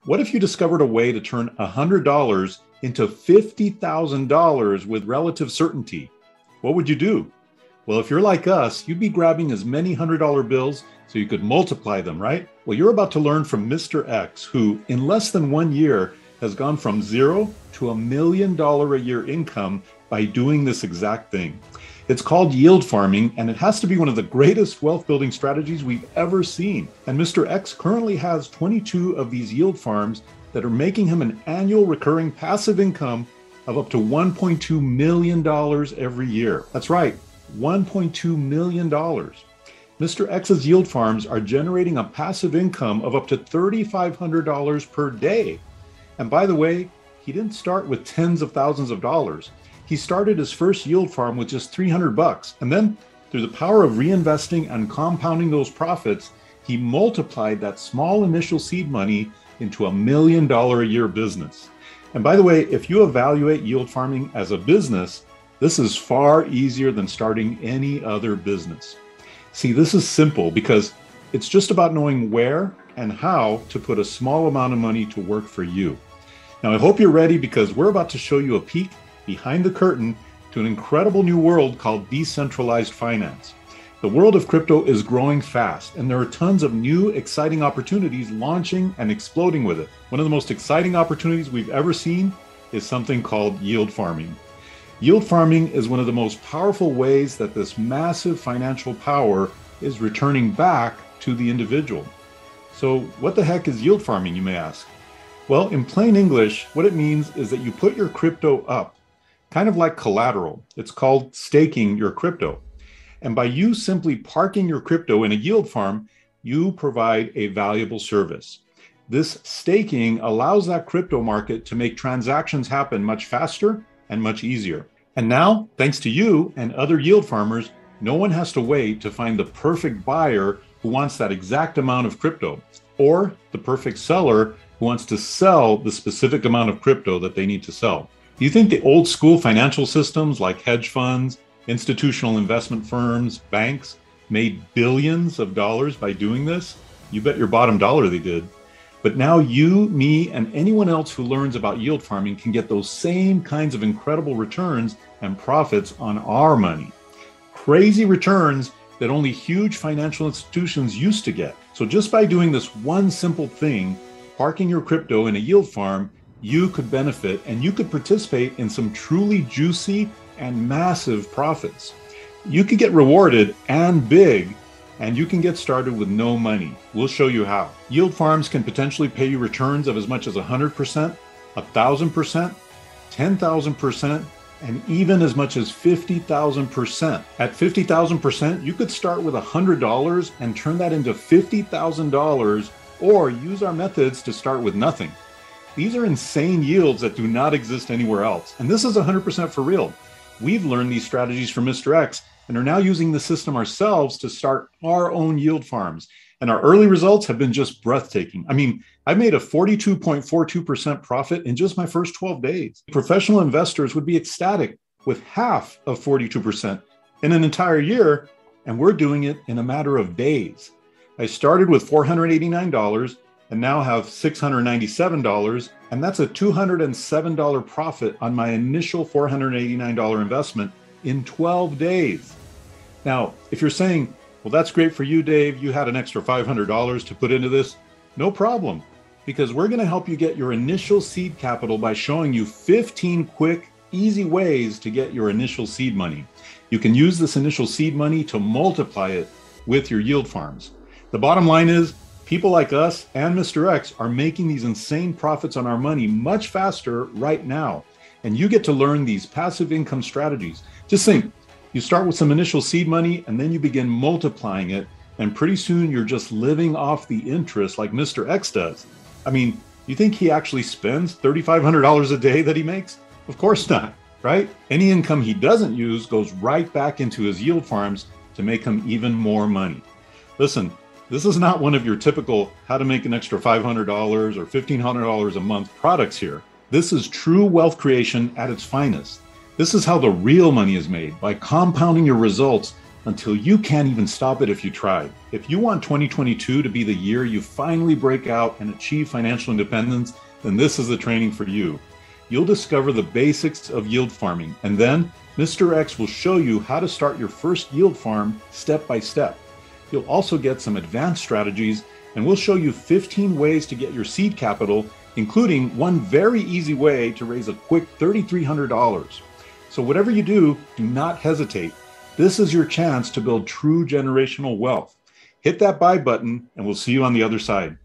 What if you discovered a way to turn $100 into $50,000 with relative certainty? What would you do? Well, if you're like us, you'd be grabbing as many $100 bills so you could multiply them, right? Well, you're about to learn from Mr. X, who in less than 1 year has gone from zero to $1 million a year income by doing this exact thing. It's called yield farming, and it has to be one of the greatest wealth building strategies we've ever seen. And Mr. X currently has 22 of these yield farms that are making him an annual recurring passive income of up to $1.2 million every year. That's right, $1.2 million. Mr. X's yield farms are generating a passive income of up to $3,500 per day. And by the way, he didn't start with tens of thousands of dollars. He started his first yield farm with just $300. And then through the power of reinvesting and compounding those profits, he multiplied that small initial seed money into $1 million a year business. And by the way, if you evaluate yield farming as a business, this is far easier than starting any other business. See, this is simple because it's just about knowing where and how to put a small amount of money to work for you. Now, I hope you're ready because we're about to show you a peek behind the curtain to an incredible new world called decentralized finance. The world of crypto is growing fast, and there are tons of new, exciting opportunities launching and exploding with it. One of the most exciting opportunities we've ever seen is something called yield farming. Yield farming is one of the most powerful ways that this massive financial power is returning back to the individual. So what the heck is yield farming, you may ask? Well, in plain English, what it means is that you put your crypto up, kind of like collateral. It's called staking your crypto. And by you simply parking your crypto in a yield farm, you provide a valuable service. This staking allows that crypto market to make transactions happen much faster and much easier. And now, thanks to you and other yield farmers, no one has to wait to find the perfect buyer who wants that exact amount of crypto, or the perfect seller who wants to sell the specific amount of crypto that they need to sell. Do you think the old school financial systems like hedge funds, institutional investment firms, banks made billions of dollars by doing this? You bet your bottom dollar they did. But now you, me, and anyone else who learns about yield farming can get those same kinds of incredible returns and profits on our money. Crazy returns that only huge financial institutions used to get. So just by doing this one simple thing, parking your crypto in a yield farm, you could benefit and you could participate in some truly juicy and massive profits. You could get rewarded and big, and you can get started with no money. We'll show you how. Yield farms can potentially pay you returns of as much as 100%, 1,000%, 10,000%, and even as much as 50,000%. At 50,000%, you could start with $100 and turn that into $50,000, or use our methods to start with nothing. These are insane yields that do not exist anywhere else. And this is 100% for real. We've learned these strategies from Mr. X and are now using the system ourselves to start our own yield farms. And our early results have been just breathtaking. I mean, I made a 42.42% profit in just my first 12 days. Professional investors would be ecstatic with half of 42% in an entire year, and we're doing it in a matter of days. I started with $489 and now have $697, and that's a $207 profit on my initial $489 investment in 12 days. Now, if you're saying, well, that's great for you, Dave, you had an extra $500 to put into this, no problem, because we're gonna help you get your initial seed capital by showing you 15 quick, easy ways to get your initial seed money. You can use this initial seed money to multiply it with your yield farms. The bottom line is, people like us and Mr. X are making these insane profits on our money much faster right now. And you get to learn these passive income strategies. Just think, you start with some initial seed money and then you begin multiplying it. And pretty soon you're just living off the interest like Mr. X does. I mean, you think he actually spends $3,500 a day that he makes? Of course not, right? Any income he doesn't use goes right back into his yield farms to make him even more money. Listen, this is not one of your typical how to make an extra $500 or $1,500 a month products here. This is true wealth creation at its finest. This is how the real money is made, by compounding your results until you can't even stop it if you try. If you want 2022 to be the year you finally break out and achieve financial independence, then this is the training for you. You'll discover the basics of yield farming, and then Mr. X will show you how to start your first yield farm step by step. You'll also get some advanced strategies, and we'll show you 15 ways to get your seed capital, including one very easy way to raise a quick $3,300. So whatever you do not hesitate. This is your chance to build true generational wealth. Hit that buy button, and we'll see you on the other side.